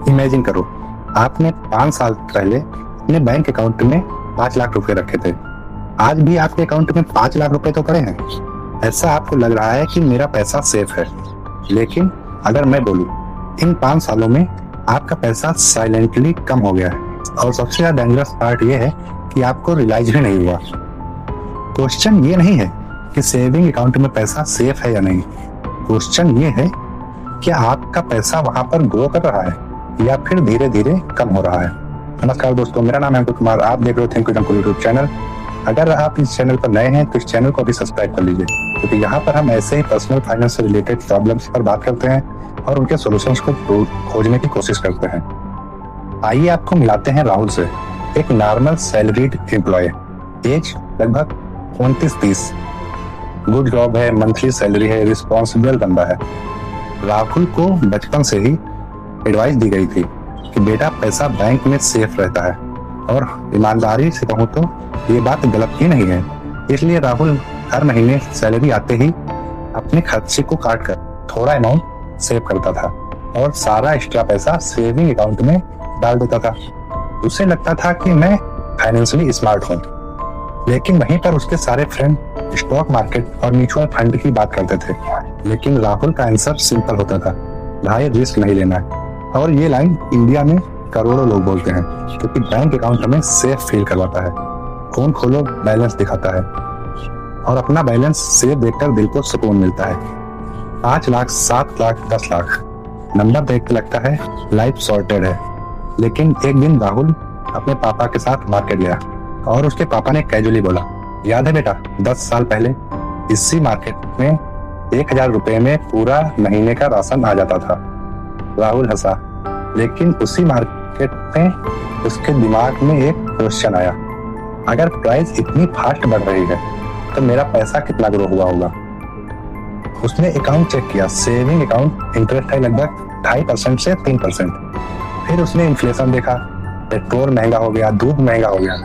Imagine करो, आपने 5 साल पहले अपने बैंक अकाउंट में 5 लाख रुपए रखे थे। आज भी आपके अकाउंट में 5 लाख रुपए तो पड़े हैं। ऐसा आपको लग रहा है कि मेरा पैसा सेफ है, लेकिन अगर मैं बोलूं, इन 5 सालों में आपका पैसा साइलेंटली कम हो गया है। और सबसे ज्यादा डेंजरस पार्ट ये है कि आपको रियलाइज भी नहीं हुआ। क्वेश्चन ये नहीं है कि सेविंग अकाउंट में पैसा सेफ है या नहीं। क्वेश्चन ये है कि आपका पैसा वहां पर ग्रो कर रहा है या फिर धीरे धीरे कम हो रहा है। नमस्कार दोस्तों, मेरा नाम है अंकुर कुमार। आप देख रहे हो think with Ankur YouTube channel. अगर आप इस चैनल पर नए हैं तो इस चैनल को भी सब्सक्राइब कर लीजिए, क्योंकि यहाँ पर हम ऐसे ही पर्सनल फाइनेंस से रिलेटेड प्रॉब्लम्स पर बात करते हैं और उनके सॉल्यूशंस को खोजने की कोशिश करते हैं। आइए आपको मिलाते हैं राहुल से, एक नॉर्मल सैलरीड एम्प्लॉय, एज लगभग 29-30, गुड जॉब है, मंथली सैलरी है, रिस्पॉन्सिबल बंदा है। राहुल को बचपन से ही एडवाइस दी गई थी कि बेटा पैसा बैंक में सेफ रहता है, और ईमानदारी से कहूँ तो ये बात गलत ही नहीं है। इसलिए राहुल हर महीने सैलरी आते ही अपने खर्चे को काट कर थोड़ा अमाउंट सेव करता था और सारा एक्स्ट्रा पैसा सेविंग अकाउंट में डाल देता था। उसे लगता था कि मैं फाइनेंशियली स्मार्ट हूँ, लेकिन वहीं पर उसके सारे फ्रेंड स्टॉक मार्केट और म्यूचुअल फंड की बात करते थे। लेकिन राहुल का आंसर सिंपल होता था, भाई रिस्क नहीं लेना है। और ये लाइन इंडिया में करोड़ों लोग बोलते हैं, क्योंकि बैंक अकाउंट हमें सेफ फील करवाता है। फोन खोलो बैलेंस दिखाता है, और अपना बैलेंस सेफ देखकर दिल को सुकून मिलता है। 5 लाख, 7 लाख, 10 लाख नंबर देख के लगता है लाइफ सॉर्टेड है। लेकिन एक दिन राहुल अपने पापा के साथ मार्केट गया और उसके पापा ने कैजुअली बोला, याद है बेटा 10 साल पहले इसी मार्केट में 1000 रुपए में पूरा महीने का राशन आ जाता था। राहुल हंसा, लेकिन उसी मार्केट में उसके दिमाग में एक क्वेश्चन आया, अगर प्राइस इतनी फास्ट बढ़ रही है तो मेरा पैसा कितना ग्रो हुआ होगा। उसने अकाउंट चेक किया, सेविंग अकाउंट इंटरेस्ट है लगभग 2.5% से 3%। फिर उसने इन्फ्लेशन देखा, पेट्रोल महंगा हो गया, दूध महंगा हो गया,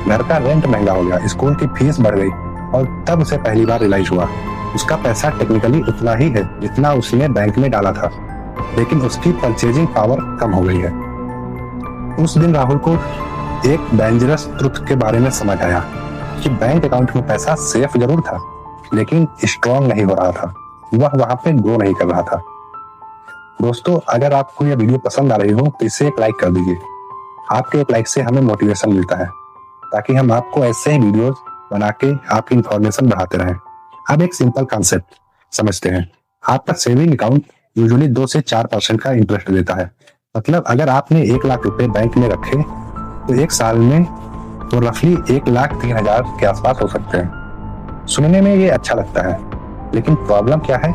घर का रेंट महंगा हो गया, स्कूल की फीस बढ़ गई, और तब उसे पहली बार रियलाइज हुआ उसका पैसा टेक्निकली उतना ही है जितना उसने बैंक में डाला था, लेकिन उसकी परचेजिंग पावर कम हो गई है। उस दिन राहुल को एक डेंजरस ट्रुथ के बारे में समझ आया कि बैंक अकाउंट में पैसा सेफ जरूर था, लेकिन स्ट्रॉन्ग नहीं हो रहा था, वह वहां पे ग्रो नहीं कर रहा था। दोस्तों, अगर आपको यह वीडियो पसंद आ रही हो तो इसे एक लाइक कर दीजिए। आपके एक लाइक से हमें मोटिवेशन मिलता है, ताकि हम आपको ऐसे ही वीडियोस बना के आपकी इंफॉर्मेशन बढ़ाते रहें। अब एक सिंपल कॉन्सेप्ट समझते हैं। आपका सेविंग अकाउंट यूजुअली 2 से 4% का इंटरेस्ट देता है। मतलब अगर आपने 1 लाख रुपए बैंक में रखे तो 1 साल में तो रफली 1,03,000 के आसपास हो सकते हैं। सुनने में ये अच्छा लगता है, लेकिन प्रॉब्लम क्या है?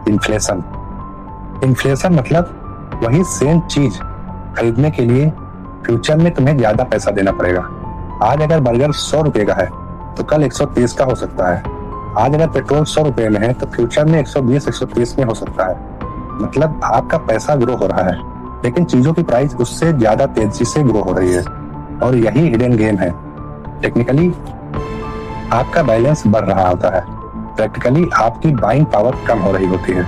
इन्फ्लेशन। इन्फ्लेशन मतलब वही सेम चीज खरीदने के लिए फ्यूचर में तुम्हें ज्यादा पैसा देना पड़ेगा। आज अगर बर्गर 100 रुपए का है तो कल 130 का हो सकता है। आज अगर पेट्रोल 100 रुपए में है तो फ्यूचर में 120-130 में हो सकता है। मतलब आपका पैसा ग्रो हो रहा है, लेकिन चीजों की प्राइस उससे ज्यादा तेजी से ग्रो हो रही है, और यही हिडन गेम है। टेक्निकली आपका बैलेंस बढ़ रहा होता है, प्रैक्टिकली आपकी बाइंग पावर कम हो रही होती है।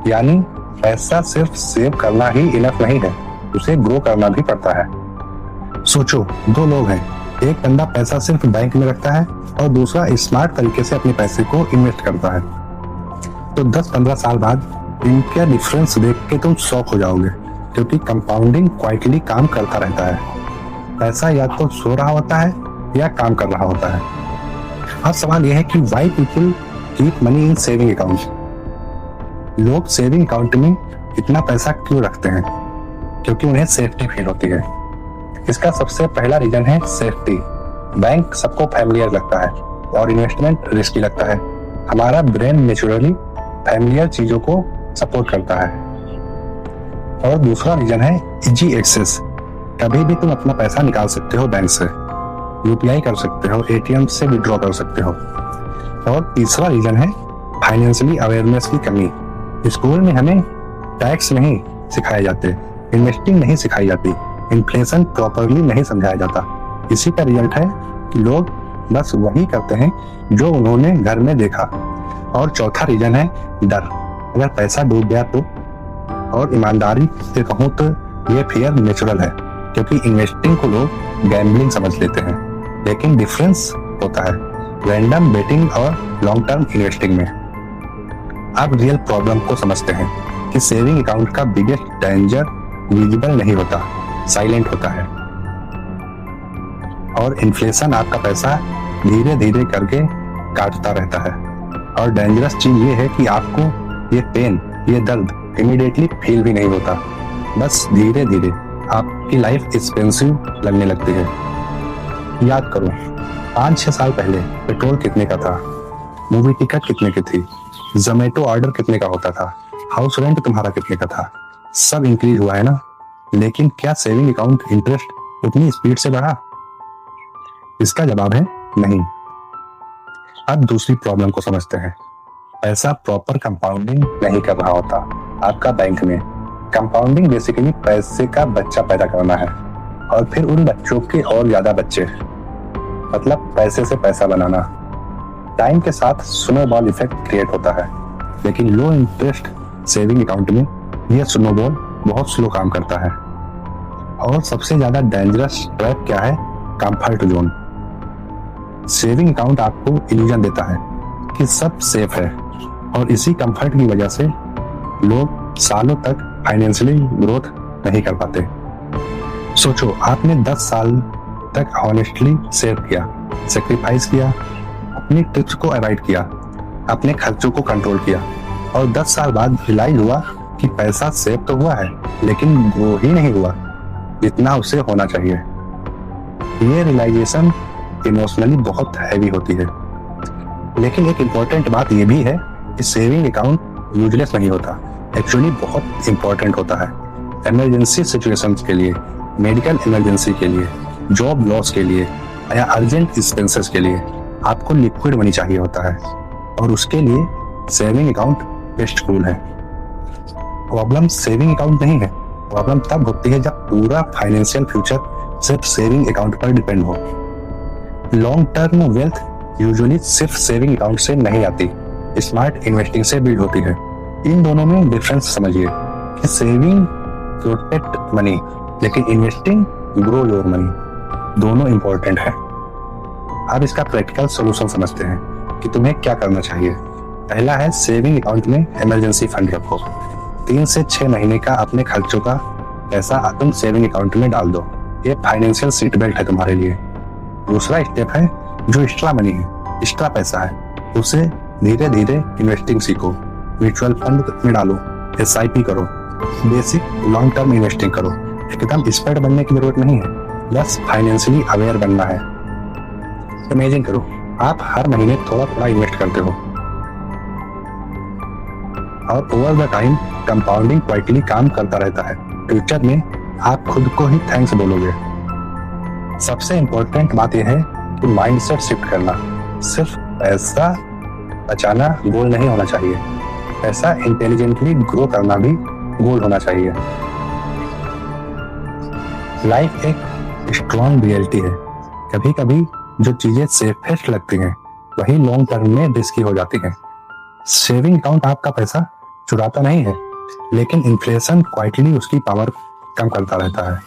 यानी पैसा सिर्फ सेव करना ही इनफ नहीं है, उसे ग्रो करना भी पड़ता है। सोचो, 2 लोग हैं, एक बंदा पैसा सिर्फ बैंक में रखता है और दूसरा स्मार्ट तरीके से अपने पैसे को इन्वेस्ट करता है। तो 10-15 साल बाद इनका डिफरेंस देख के तुम शॉक हो जाओगे, क्योंकि कंपाउंडिंग क्वाइटली काम करता रहता है। पैसा या तो सो रहा होता है या काम कर रहा होता है। अब सवाल यह है कि why people keep money in saving account. लोग सेविंग अकाउंट में इतना पैसा क्यों रखते हैं? क्योंकि उन्हें सेफ्टी फील होती है। इसका सबसे पहला रीजन है सेफ्टी। बैंक सबको फैमिलियर लगता है और इन्वेस्टमेंट रिस्की लगता है। हमारा ब्रेन नेचुरली फैमिलियर चीजों को सपोर्ट करता है। और दूसरा रीजन है इजी एक्सेस। कभी भी तुम अपना पैसा निकाल सकते हो बैंक से, यूपीआई कर सकते हो, एटीएम से विड्रॉ कर सकते हो। और तीसरा रीजन है फाइनेंशियली अवेयरनेस की कमी। स्कूल में हमें टैक्स नहीं सिखाए जाते, इन्वेस्टिंग नहीं सिखाई जाती, इन्फ्लेशन प्रॉपरली नहीं समझाया जाता। इसी का रिजल्ट है कि लोग बस वही करते हैं जो उन्होंने घर में देखा। और चौथा रीजन है डर। अगर पैसा डूब गया तो, और ईमानदारी से कहूँ तो ये फियर नेचुरल है, क्योंकि इन्वेस्टिंग को लोग गैम्बलिंग समझ लेते हैं, लेकिन डिफरेंस होता है रैंडम बेटिंग और लॉन्ग टर्म इन्वेस्टिंग में। अब रियल प्रॉब्लम को समझते हैं कि सेविंग अकाउंट का बिगेस्ट डेंजर विजिबल नहीं होता, साइलेंट होता है। और इन्फ्लेशन आपका पैसा धीरे धीरे करके काटता रहता है। और डेंजरस चीज ये है कि आपको ये पेन, ये दर्द इमीडिएटली फील भी नहीं होता, बस धीरे धीरे आपकी लाइफ एक्सपेंसिव लगने लगती है। याद करो 5-6 साल पहले पेट्रोल कितने का था, मूवी टिकट कितने की थी, जोमेटो ऑर्डर कितने का होता था, हाउस रेंट तुम्हारा कितने का था। सब इंक्रीज हुआ है ना, लेकिन क्या सेविंग अकाउंट इंटरेस्ट उतनी स्पीड से बढ़ा? इसका जवाब है नहीं। अब दूसरी प्रॉब्लम को समझते हैं। पैसा प्रॉपर कंपाउंडिंग नहीं कर रहा होता आपका बैंक में। कंपाउंडिंग बेसिकली पैसे का बच्चा पैदा करना है और फिर उन बच्चों के और ज्यादा बच्चे, मतलब पैसे से पैसा बनाना। टाइम के साथ स्नोबॉल इफेक्ट क्रिएट होता है, लेकिन लो इंटरेस्ट सेविंग अकाउंट में यह स्नोबॉल बहुत स्लो काम करता है। और सबसे ज्यादा डेंजरस ट्रैप क्या है? Comfort zone. सेविंग अकाउंट आपको इल्यूजन देता है कि सब सेफ है, और इसी कंफर्ट की वजह से लोग सालों तक फाइनेंशियली ग्रोथ नहीं कर पाते। सोचो आपने 10 साल तक ऑनेस्टली सेव किया, सेक्रीफाइस किया, अपनी टिप्स को अवॉइड किया, अपने खर्चों को कंट्रोल किया, और 10 साल बाद रियलाइज हुआ कि पैसा सेव तो हुआ है, लेकिन ग्रो ही नहीं हुआ जितना उसे होना चाहिए। ये रियलाइजेशन इमोशनली बहुत हैवी होती है। लेकिन एक इम्पोर्टेंट बात यह भी है कि सेविंग अकाउंट यूजलेस नहीं होता, एक्चुअली बहुत इंपॉर्टेंट होता है। इमरजेंसी सिचुएशंस के लिए, मेडिकल इमरजेंसी के लिए, जॉब लॉस के लिए या अर्जेंट एक्सपेंसेस के लिए आपको लिक्विड मनी चाहिए होता है, और उसके लिए सेविंग अकाउंट बेस्ट टूल है। प्रॉब्लम सेविंग अकाउंट नहीं है, प्रॉब्लम तब होती है जब पूरा फाइनेंशियल फ्यूचर सिर्फ सेविंग अकाउंट पर डिपेंड हो। लॉन्ग टर्म वेल्थ यूजुअली सिर्फ सेविंग अकाउंट से नहीं आती, स्मार्ट इन्वेस्टिंग से बिल्ड होती है। इन दोनों में डिफरेंस समझिए कि सेविंग प्रोटेक्ट मनी, लेकिन इन्वेस्टिंग ग्रो योर मनी। दोनों इंपॉर्टेंट है। अब इसका प्रैक्टिकल सॉल्यूशन समझते हैं कि तुम्हें क्या करना चाहिए। पहला है सेविंग अकाउंट में इमरजेंसी फंड रखो। 3 से 6 महीने का अपने खर्चों का पैसा तुम सेविंग अकाउंट में डाल दो। ये फाइनेंशियल सीट बेल्ट है तुम्हारे लिए। दूसरा स्टेप है जो एक्स्ट्रा मनी है, एक्स्ट्रा पैसा है, उसे धीरे धीरे इन्वेस्टिंग सीखो। म्यूचुअल फंड में डालो, SIP करो, बेसिक लॉन्ग टर्म इन्वेस्टिंग करो। एकदम एक्सपर्ट बनने की जरूरत नहीं है, बस फाइनेंशियली अवेयर बनना है। इमेजिन करो आप हर महीने थोड़ा थोड़ा इन्वेस्ट करते हो, और over the time compounding quietly काम करता रहता है। फ्यूचर में आप खुद को ही थैंक्स बोलोगे। सबसे इंपॉर्टेंट बात यह है कि माइंडसेट शिफ्ट करना। सिर्फ पैसा बचाना गोल नहीं होना चाहिए, पैसा इंटेलिजेंटली ग्रो करना भी गोल होना चाहिए। लाइफ एक स्ट्रॉन्ग रियलिटी है। कभी कभी जो चीजें सेफेस्ट लगती हैं वही लॉन्ग टर्म में रिस्की हो जाती हैं। सेविंग अकाउंट आपका पैसा चुराता नहीं है, लेकिन इन्फ्लेशन क्वाइटली उसकी पावर कम करता रहता है।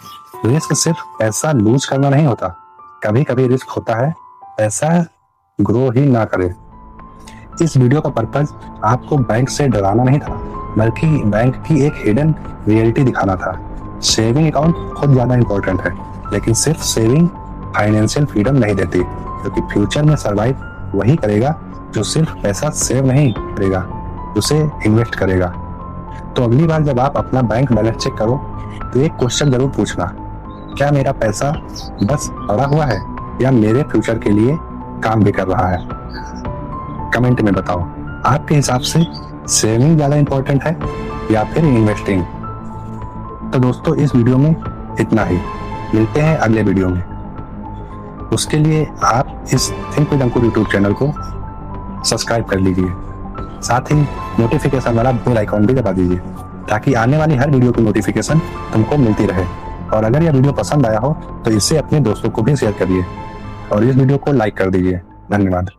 रिस्क सिर्फ पैसा लूज करना नहीं होता, कभी कभी रिस्क होता है पैसा ग्रो ही ना करे। इस वीडियो का पर्पज आपको बैंक से डराना नहीं था, बल्कि बैंक की एक हिडन रियलिटी दिखाना था। सेविंग अकाउंट बहुत ज्यादा इंपॉर्टेंट है, लेकिन सिर्फ सेविंग फाइनेंशियल फ्रीडम नहीं देती, क्योंकि फ्यूचर में सर्वाइव वही करेगा जो सिर्फ पैसा सेव नहीं करेगा, उसे इन्वेस्ट करेगा। तो अगली बार जब आप अपना बैंक बैलेंस चेक करो तो एक क्वेश्चन जरूर पूछना, क्या मेरा पैसा बस पड़ा हुआ है या मेरे फ्यूचर के लिए काम भी कर रहा है? कमेंट में बताओ, आपके हिसाब से सेविंग ज्यादा इंपॉर्टेंट है या फिर इन्वेस्टिंग? तो दोस्तों इस वीडियो में इतना ही, मिलते हैं अगले वीडियो में। उसके लिए आप इस think with Ankur YouTube channel को सब्सक्राइब कर लीजिए, साथ ही नोटिफिकेशन वाला बेल आइकॉन भी दबा दीजिए, ताकि आने वाली हर वीडियो की नोटिफिकेशन तुमको मिलती रहे। और अगर यह वीडियो पसंद आया हो तो इसे अपने दोस्तों को भी शेयर करिए और इस वीडियो को लाइक कर दीजिए। धन्यवाद।